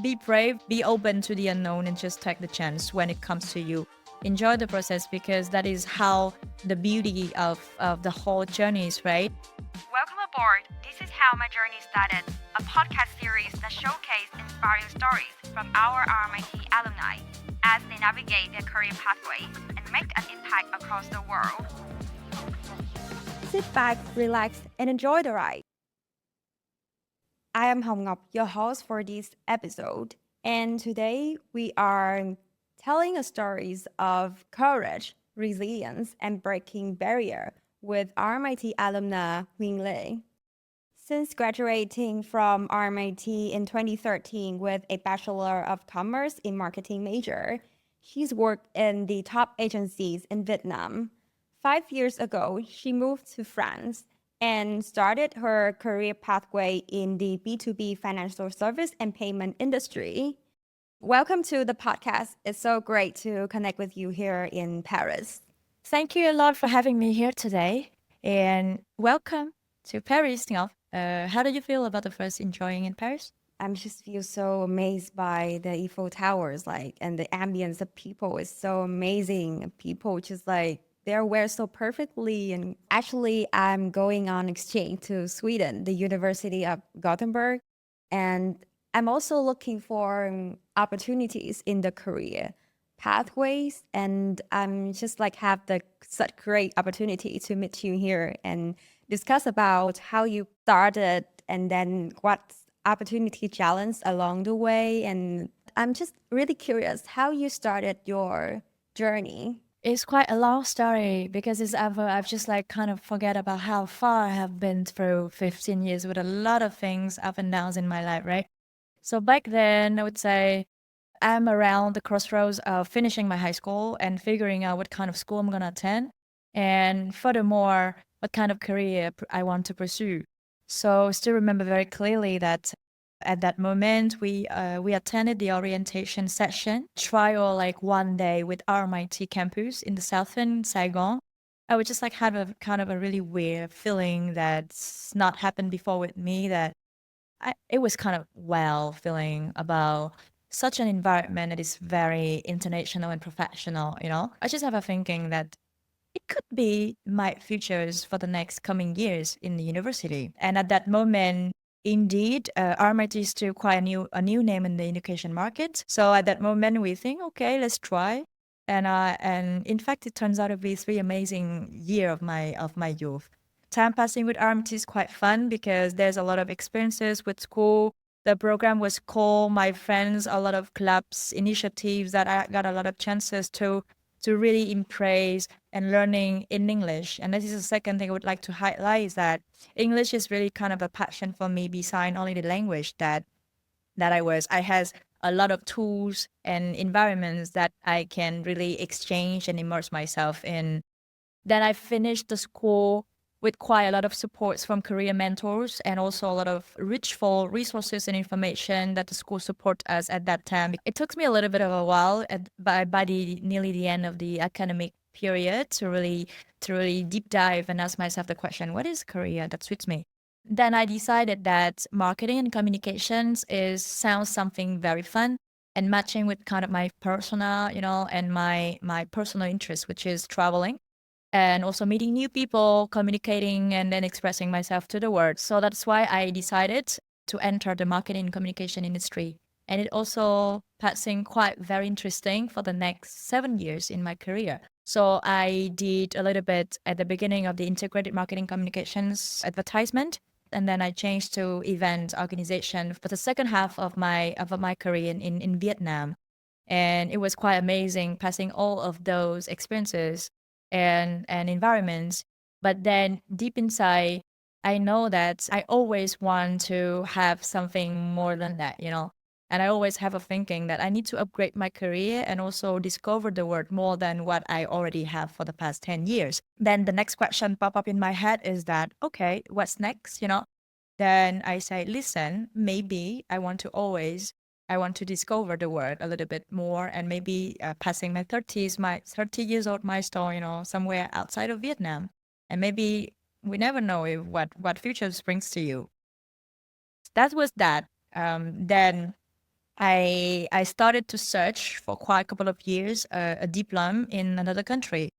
Be brave, be open to the unknown, and just take the chance when it comes to you. Enjoy the process because that is how the beauty of the whole journey is, right? Welcome aboard. This is How My Journey Started, a podcast series that showcases inspiring stories from our RMIT alumni as they navigate their career pathways and make an impact across the world. Sit back, relax, and enjoy the ride. I am Hồng Ngọc, your host for this episode, and today we are telling stories of courage, resilience, and breaking barrier with RMIT alumna Huyền Lê. Since graduating from RMIT in 2013 with a Bachelor of Commerce in Marketing major, she's worked in the top agencies in Vietnam. 5 years ago, she moved to France and started her career pathway in the B2B financial service and payment industry. Welcome to the podcast. It's so great to connect with you here in Paris. Thank you a lot for having me here today, and welcome to Paris, Ngọc. How do you feel about the first enjoying in Paris? I just feel so amazed by the Eiffel Towers, and the ambience of people is so amazing. People just they're wear so perfectly. And actually, I'm going on exchange to Sweden, the University of Gothenburg, and I'm also looking for opportunities in the career pathways. And I'm just have the such great opportunity to meet you here and discuss about how you started and then what opportunity challenge along the way. And I'm just really curious how you started your journey. It's quite a long story because I've just kind of forget about how far I have been through 15 years with a lot of things up and downs in my life, right? So back then, I would say I'm around the crossroads of finishing my high school and figuring out what kind of school I'm going to attend. And furthermore, what kind of career I want to pursue. So I still remember very clearly that at that moment, we attended the orientation session trial one day with RMIT campus in the southern Saigon. I would just have a kind of a really weird feeling that's not happened before with me. It was kind of feeling about such an environment that is very international and professional. I just have a thinking that it could be my futures for the next coming years in the university. And at that moment, indeed, RMIT is still quite a new name in the education market. So at that moment, we think, okay, let's try. And in fact, it turns out to be 3 amazing year of my youth. Time passing with RMIT is quite fun because there's a lot of experiences with school. The program was cool. My friends, a lot of clubs, initiatives that I got a lot of chances to really embrace and learning in English. And this is the second thing I would like to highlight is that English is really kind of a passion for me beside only the language I has a lot of tools and environments that I can really exchange and immerse myself in. Then I finished the school with quite a lot of supports from career mentors and also a lot of richful resources and information that the school support us at that time. It took me a little bit of a while by the nearly the end of the academic period to really deep dive and ask myself the question, what is career that suits me? Then I decided that marketing and communications sounds something very fun and matching with kind of my personal, and my personal interest, which is traveling and also meeting new people, communicating, and then expressing myself to the world. So that's why I decided to enter the marketing and communication industry. And it also passing quite very interesting for the next 7 years in my career. So I did a little bit at the beginning of the integrated marketing communications advertisement, and then I changed to event organization for the second half of my career in Vietnam. And it was quite amazing passing all of those experiences and environments. But then deep inside, I know that I always want to have something more than that. And I always have a thinking that I need to upgrade my career and also discover the world more than what I already have for the past 10 years. Then the next question pop up in my head is that, okay, what's next? Then I say, listen, maybe I want to discover the world a little bit more and maybe passing my 30s, my 30 years old milestone, somewhere outside of Vietnam. And maybe we never know what future brings to you. That was that. Then I started to search for quite a couple of years a diploma in another country.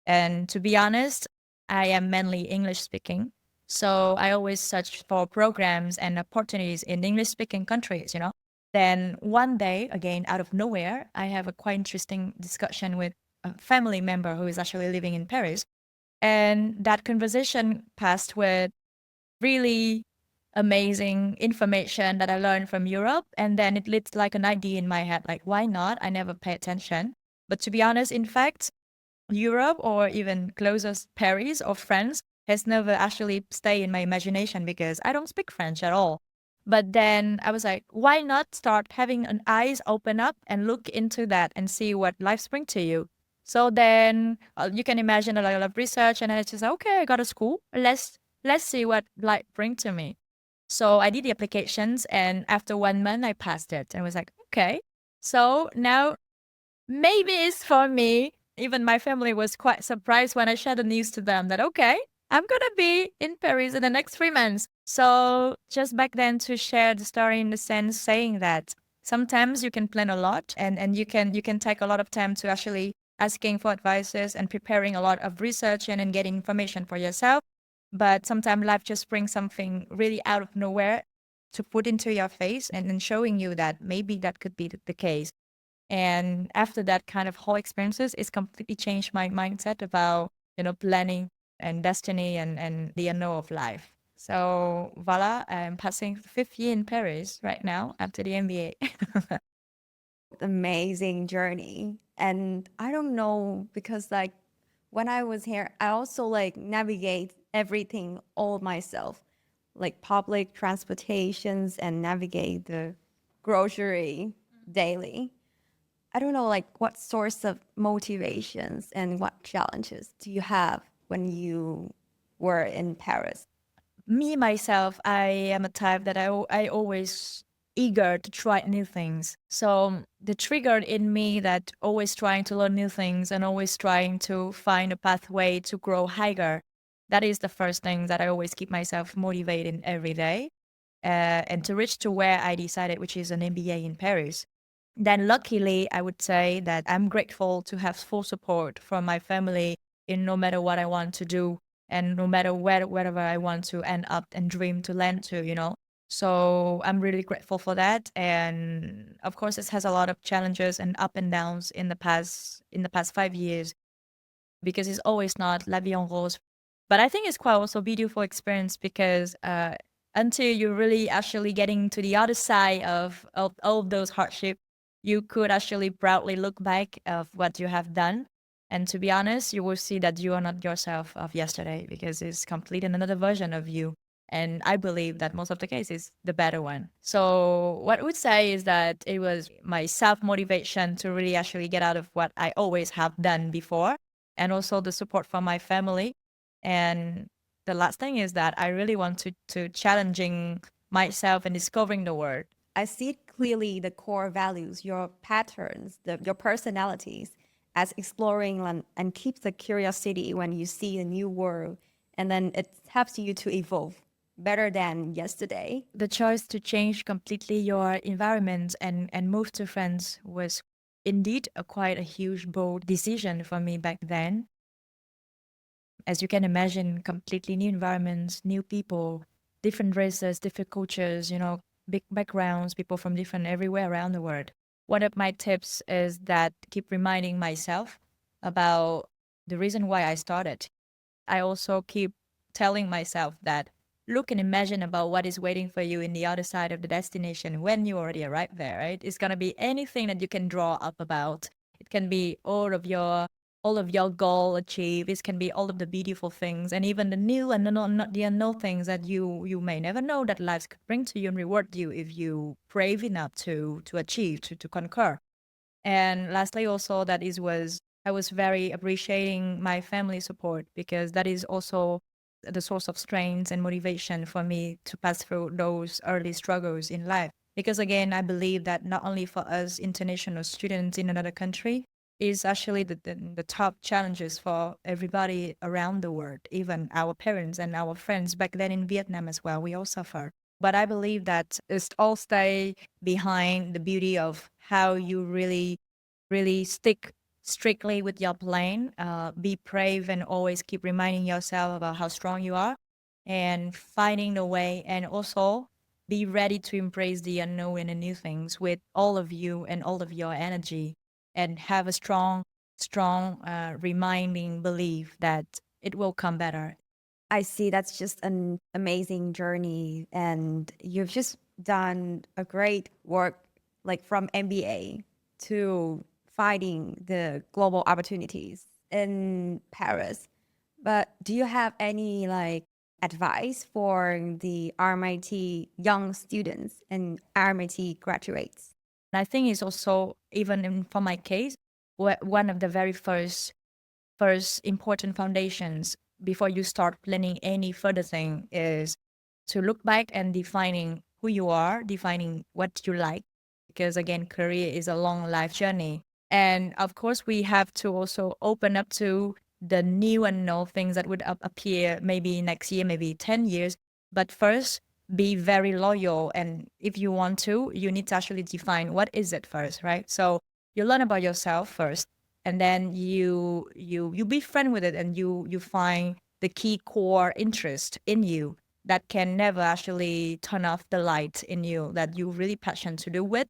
And to be honest, I am mainly English speaking. So I always search for programs and opportunities in English speaking countries, you know. Then one day, again, out of nowhere, I have a quite interesting discussion with a family member who is actually living in Paris. And that conversation passed with really amazing information that I learned from Europe. And then it lit like an idea in my head, like, why not? I never pay attention. But to be honest, in fact, Europe or even closest Paris or France has never actually stayed in my imagination because I don't speak French at all. But then I was like, why not start having an eyes open up and look into that and see what life brings to you? So then you can imagine a lot of research, and then it's just okay. I got a school. Let's see what life brings to me. So I did the applications, and after 1 month, I passed it. And I was like, okay. So now maybe it's for me. Even my family was quite surprised when I shared the news to them that, okay, I'm going to be in Paris in the next 3 months. So just back then to share the story in the sense saying that sometimes you can plan a lot and you can take a lot of time to actually asking for advices and preparing a lot of research and getting information for yourself. But sometimes life just brings something really out of nowhere to put into your face and showing you that maybe that could be the case. And after that kind of whole experiences, it's completely changed my mindset about, planning and destiny and the unknown of life. So voila, I'm passing the 5th year in Paris right now after the MBA. Amazing journey. And I don't know because like when I was here, I also like navigate everything all myself, like public transportations and navigate the grocery daily. I don't know like what source of motivations and what challenges do you have when you were in Paris? Me myself, I am a type that I always eager to try new things. So the trigger in me that always trying to learn new things and always trying to find a pathway to grow higher. That is the first thing that I always keep myself motivated every day. And to reach to where I decided, which is an MBA in Paris. Then luckily, I would say that I'm grateful to have full support from my family in no matter what I want to do and no matter wherever I want to end up and dream to land to. So I'm really grateful for that. And of course, it has a lot of challenges and up and downs in the past 5 years because it's always not la vie en rose. But I think it's quite also beautiful experience because until you're really actually getting to the other side of all of those hardships, you could actually proudly look back of what you have done. And to be honest, you will see that you are not yourself of yesterday because it's complete another version of you. And I believe that most of the case is the better one. So what I would say is that it was my self motivation to really actually get out of what I always have done before and also the support from my family. And the last thing is that I really want to challenging myself and discovering the world. I see clearly the core values, your patterns, your personalities as exploring and keeps the curiosity when you see a new world. And then it helps you to evolve better than yesterday. The choice to change completely your environment and move to France was indeed quite a huge, bold decision for me back then. As you can imagine, completely new environments, new people, different races, different cultures, big backgrounds, people from different everywhere around the world. One of my tips is that keep reminding myself about the reason why I started. I also keep telling myself that look and imagine about what is waiting for you in the other side of the destination when you already arrive there, right? It's gonna be anything that you can draw up about. It can be all of your goal achieved. It can be all of the beautiful things and even the new and not the unknown things that you may never know that life could bring to you and reward you if you brave enough to achieve, to conquer. And lastly, also that is was I was very appreciating my family support because that is also the source of strength and motivation for me to pass through those early struggles in life. Because again, I believe that not only for us international students in another country, is actually the top challenges for everybody around the world, even our parents and our friends back then in Vietnam as well. We all suffer. But I believe that it's all stay behind the beauty of how you really stick strictly with your plan. Be brave and always keep reminding yourself about how strong you are and finding the way. And also be ready to embrace the unknown and the new things with all of you and all of your energy and have a strong reminding belief that it will come better. I see that's just an amazing journey, and you've just done a great work, like from MBA to finding the global opportunities in Paris. But do you have any like advice for the RMIT young students and RMIT graduates? And I think it's also, even for my case, one of the very first important foundations before you start planning any further thing is to look back and defining who you are, defining what you like. Because again, career is a long life journey. And of course, we have to also open up to the new unknown things that would appear maybe next year, maybe 10 years. But first, be very loyal. And if you want to, you need to actually define what is it first, right? So you learn about yourself first, and then you be friend with it, and you find the key core interest in you that can never actually turn off the light in you that you really passionate to do with.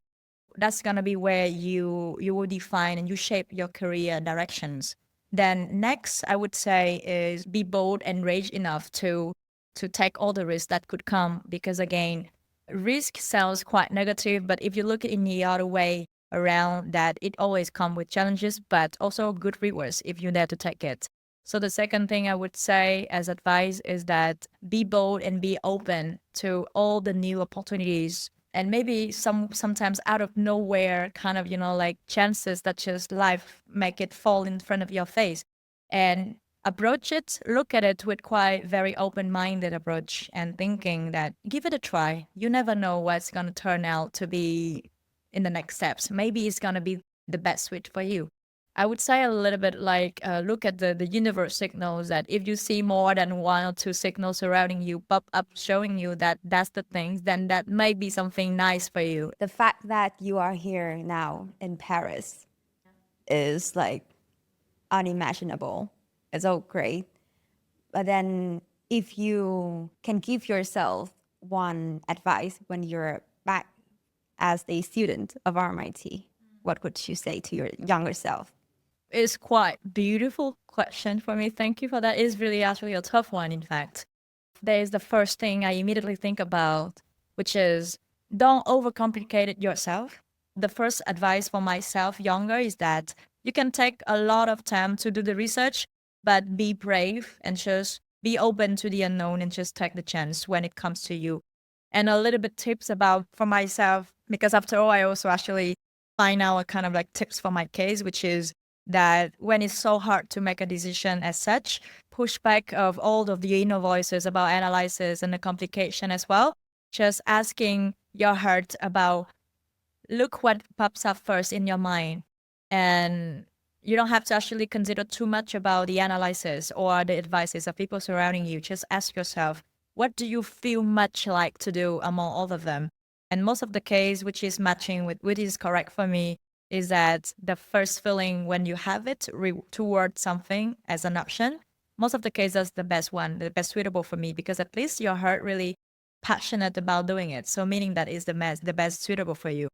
That's gonna be where you will define and you shape your career directions. Then next, I would say is be bold and rage enough to take all the risks that could come, because again, risk sounds quite negative, but if you look in the other way around, that it always come with challenges but also good rewards if you dare to take it. So the second thing I would say as advice is that be bold and be open to all the new opportunities, and maybe sometimes out of nowhere kind of, like chances that just life make it fall in front of your face, and approach it, look at it with quite very open-minded approach and thinking that give it a try. You never know what's going to turn out to be in the next steps. Maybe it's going to be the best fit for you. I would say a little bit like look at the universe signals, that if you see more than one or two signals surrounding you pop up showing you that that's the things, then that might be something nice for you. The fact that you are here now in Paris is like unimaginable. It's so great. But then, if you can give yourself one advice when you're back as a student of RMIT, what would you say to your younger self? It's quite beautiful question for me. Thank you for that. It's really actually a tough one, in fact. There is the first thing I immediately think about, which is don't overcomplicate it yourself. The first advice for myself younger is that you can take a lot of time to do the research, but be brave and just be open to the unknown and just take the chance when it comes to you. And a little bit tips about for myself, because after all, I also actually find out a kind of like tips for my case, which is that when it's so hard to make a decision as such, pushback of all of the inner voices about analysis and the complication as well, just asking your heart about look what pops up first in your mind. And you don't have to actually consider too much about the analysis or the advices of people surrounding you. Just ask yourself, what do you feel much like to do among all of them? And most of the case, which is matching with which is correct for me, is that the first feeling when you have it toward something as an option, most of the case that's the best one, the best suitable for me, because at least your heart really passionate about doing it. So meaning that is the best suitable for you.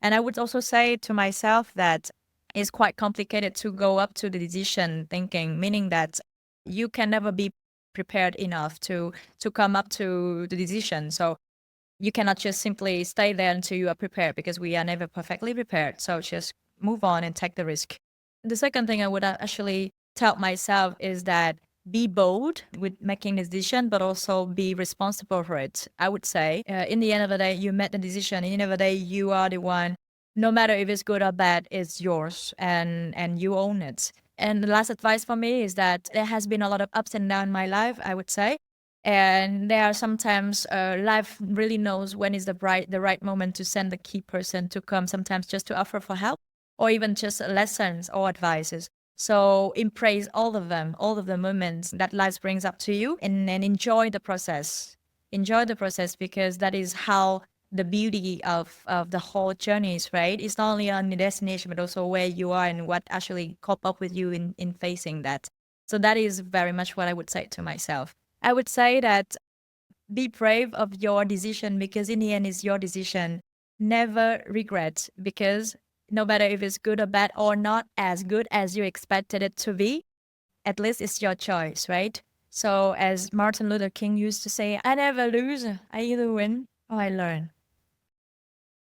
And I would also say to myself that it's quite complicated to go up to the decision thinking, meaning that you can never be prepared enough to come up to the decision. So you cannot just simply stay there until you are prepared, because we are never perfectly prepared. So just move on and take the risk. The second thing I would actually tell myself is that be bold with making the decision, but also be responsible for it. I would say, in the end of the day, you made the decision. In the end of the day, you are the one. No matter if it's good or bad, it's yours, and you own it. And the last advice for me is that there has been a lot of ups and downs in my life, I would say. And there are sometimes life really knows when is the right moment to send the key person to come, sometimes just to offer for help or even just lessons or advices. So embrace all of them, all of the moments that life brings up to you, and enjoy the process. enjoy the process, because that is how the beauty of the whole journey is, right? It's not only on the destination, but also where you are and what actually cop up with you in facing that. So that is very much what I would say to myself. I would say that be brave of your decision, because in the end it's your decision. Never regret, because no matter if it's good or bad or not as good as you expected it to be, at least it's your choice, right? So as Martin Luther King used to say, I never lose, I either win or I learn.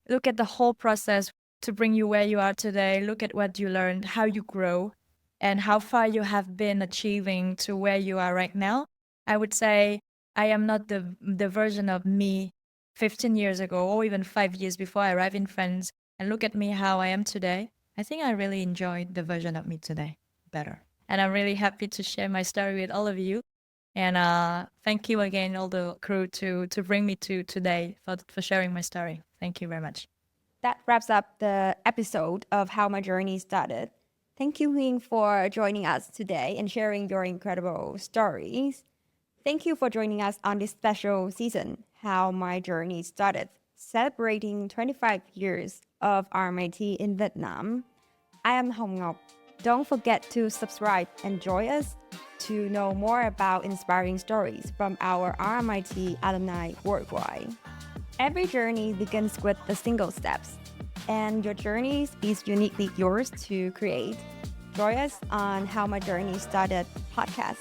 Look at the whole process to bring you where you are today. Look at what you learned, how you grow, and how far you have been achieving to where you are right now. I would say I am not the version of me 15 years ago or even 5 years before I arrived in France. And look at me how I am today. I think I really enjoyed the version of me today better. And I'm really happy to share my story with all of you. And thank you again, all the crew, to bring me to today for sharing my story. Thank you very much. That wraps up the episode of How My Journey Started. Thank you, Huyền, for joining us today and sharing your incredible stories. Thank you for joining us on this special season, How My Journey Started, celebrating 25 years of RMIT in Vietnam. I am Hồng Ngọc. Don't forget to subscribe and join us to know more about inspiring stories from our RMIT alumni worldwide. Every journey begins with the single steps, and your journey is uniquely yours to create. Join us on How My Journey Started podcast.